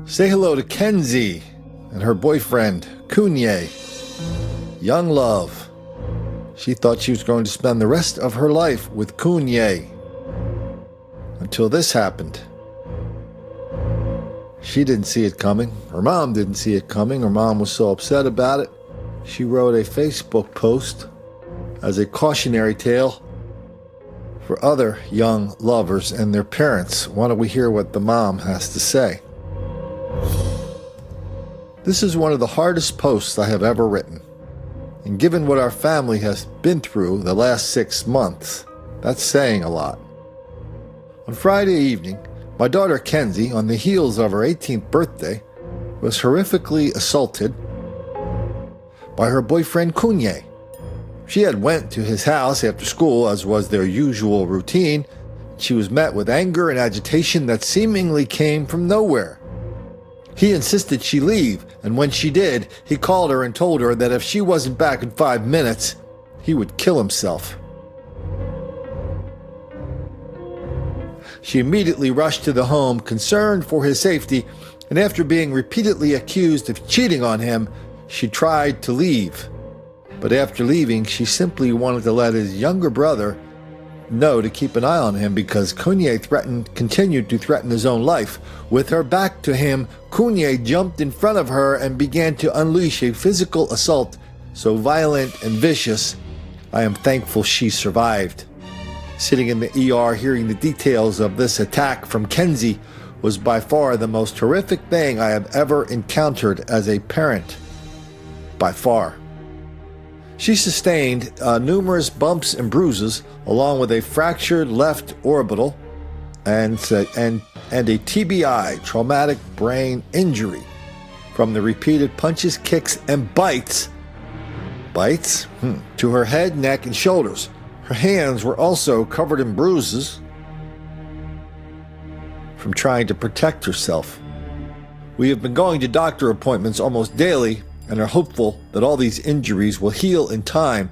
Say hello to Kenzie and her boyfriend, Kenyea. Young love. She thought she was going to spend the rest of her life with Kenyea. Until this happened. She didn't see it coming. Her mom didn't see it coming. Her mom was so upset about it. She wrote a Facebook post as a cautionary tale for other young lovers and their parents. Why don't we hear what the mom has to say? This is one of the hardest posts I have ever written. And given what our family has been through the last 6 months, that's saying a lot. On Friday evening, my daughter Kenzie, on the heels of her 18th birthday, was horrifically assaulted by her boyfriend Kenyea. She had went to his house after school, as was their usual routine. She was met with anger and agitation that seemingly came from nowhere. He insisted she leave, and when she did, he called her and told her that if she wasn't back in 5 minutes, he would kill himself. She immediately rushed to the home, concerned for his safety, and after being repeatedly accused of cheating on him, she tried to leave. But after leaving, she simply wanted to let his younger brother know to keep an eye on him because Kenyea continued to threaten his own life. With her back to him, Kenyea jumped in front of her and began to unleash a physical assault so violent and vicious, I am thankful she survived. Sitting in the ER hearing the details of this attack from Kenzie was by far the most horrific thing I have ever encountered as a parent. By far. She sustained numerous bumps and bruises, along with a fractured left orbital and a TBI Traumatic Brain Injury from the repeated punches, kicks, and bites to her head, neck, and shoulders. Her hands were also covered in bruises from trying to protect herself. We have been going to doctor appointments almost daily and are hopeful that all these injuries will heal in time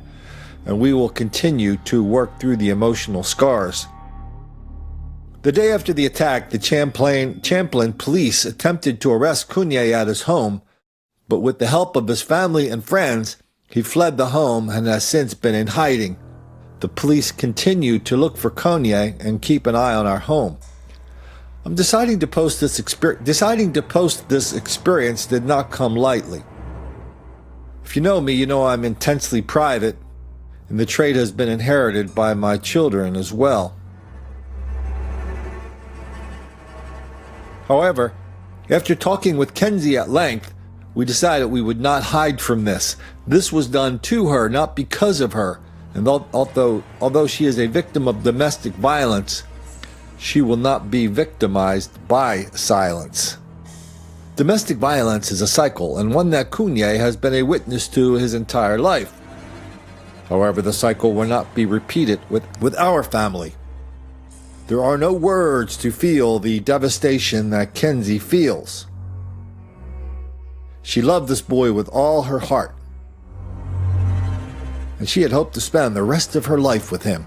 and we will continue to work through the emotional scars. The day after the attack, the Champlain police attempted to arrest Kenyea at his home, but with the help of his family and friends, he fled the home and has since been in hiding. The police continue to look for Kenyea and keep an eye on our home. I'm deciding to post this experience did not come lightly. If you know me, you know I'm intensely private, and the trait has been inherited by my children as well. However, after talking with Kenzie at length, we decided we would not hide from this. This was done to her, not because of her. And although she is a victim of domestic violence, she will not be victimized by silence. Domestic violence is a cycle, and one that Kenyea has been a witness to his entire life. However, the cycle will not be repeated with our family. There are no words to feel the devastation that Kenzie feels. She loved this boy with all her heart, and she had hoped to spend the rest of her life with him.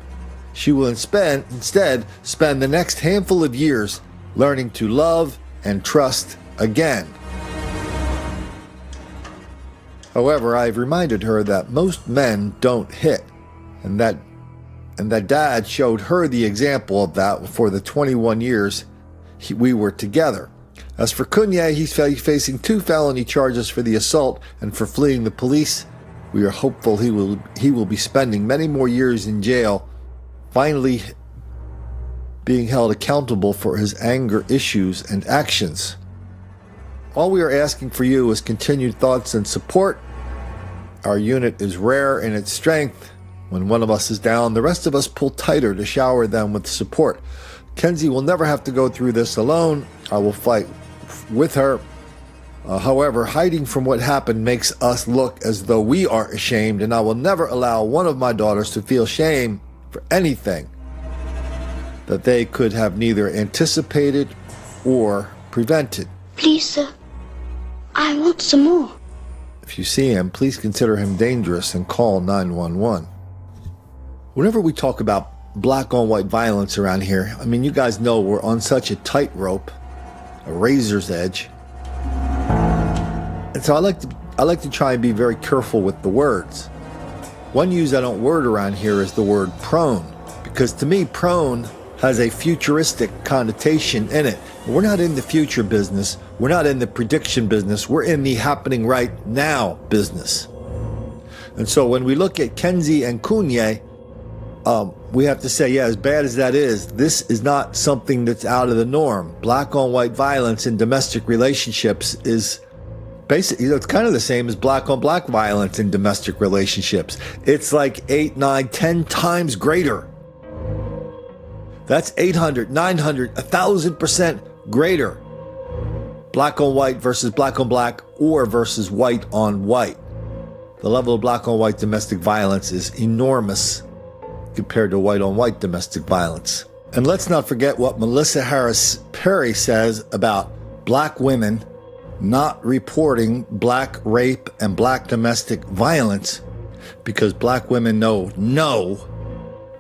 She will instead spend the next handful of years learning to love and trust again. However, I've reminded her that most men don't hit, and that Dad showed her the example of that for the 21 years we were together. As for Kenyea, he's facing 2 felony charges for the assault and for fleeing the police. We are hopeful he will be spending many more years in jail, finally being held accountable for his anger issues and actions. All we are asking for you is continued thoughts and support. Our unit is rare in its strength. When one of us is down, the rest of us pull tighter to shower them with support. Kenzie will never have to go through this alone. I will fight with her. However, hiding from what happened makes us look as though we are ashamed, and I will never allow one of my daughters to feel shame for anything that they could have neither anticipated or prevented. Please, sir, I want some more. If you see him, please consider him dangerous and call 911. Whenever we talk about black on white violence around here, I mean, you guys know we're on such a tightrope, a razor's edge. And so I like to try and be very careful with the words. One use I don't word around here is the word prone, because to me prone has a futuristic connotation in it. We're not in the future business. We're not in the prediction business. We're in the happening right now business. And so when we look at Kenzie and Kenyea, we have to say, yeah, as bad as that is, this is not something that's out of the norm. Black on white violence in domestic relationships is basically, it's kind of the same as black on black violence in domestic relationships. It's like 8, 9, 10 times greater. That's 800, 900, 1,000% greater. Black on white versus black on black, or versus white on white. The level of black on white domestic violence is enormous compared to white on white domestic violence. And let's not forget what Melissa Harris Perry says about black women not reporting black rape and black domestic violence because black women know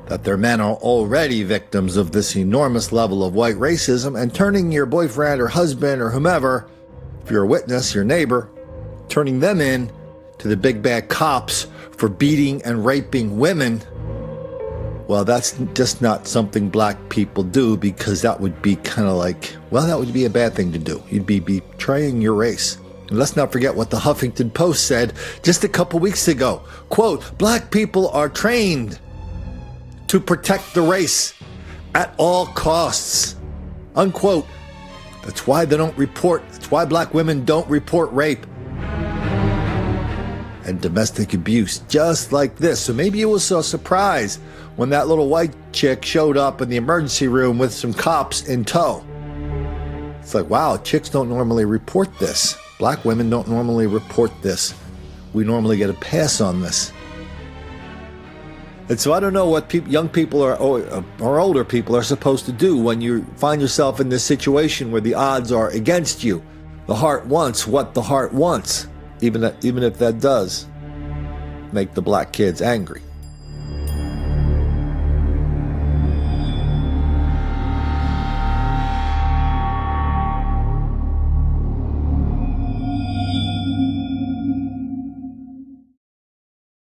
that their men are already victims of this enormous level of white racism, and turning your boyfriend or husband or whomever, if you're a witness, your neighbor, turning them in to the big bad cops for beating and raping women, well, that's just not something black people do, because that would be kind of like, well, that would be a bad thing to do. You'd be betraying your race. And let's not forget what the Huffington Post said just a couple weeks ago. Quote, black people are trained to protect the race at all costs. Unquote. That's why they don't report. That's why black women don't report rape and domestic abuse just like this. So maybe it was a surprise when that little white chick showed up in the emergency room with some cops in tow. It's like, wow, chicks don't normally report this. Black women don't normally report this. We normally get a pass on this. And so I don't know what young people or older people are supposed to do when you find yourself in this situation where the odds are against you. The heart wants what the heart wants, even if that does make the black kids angry.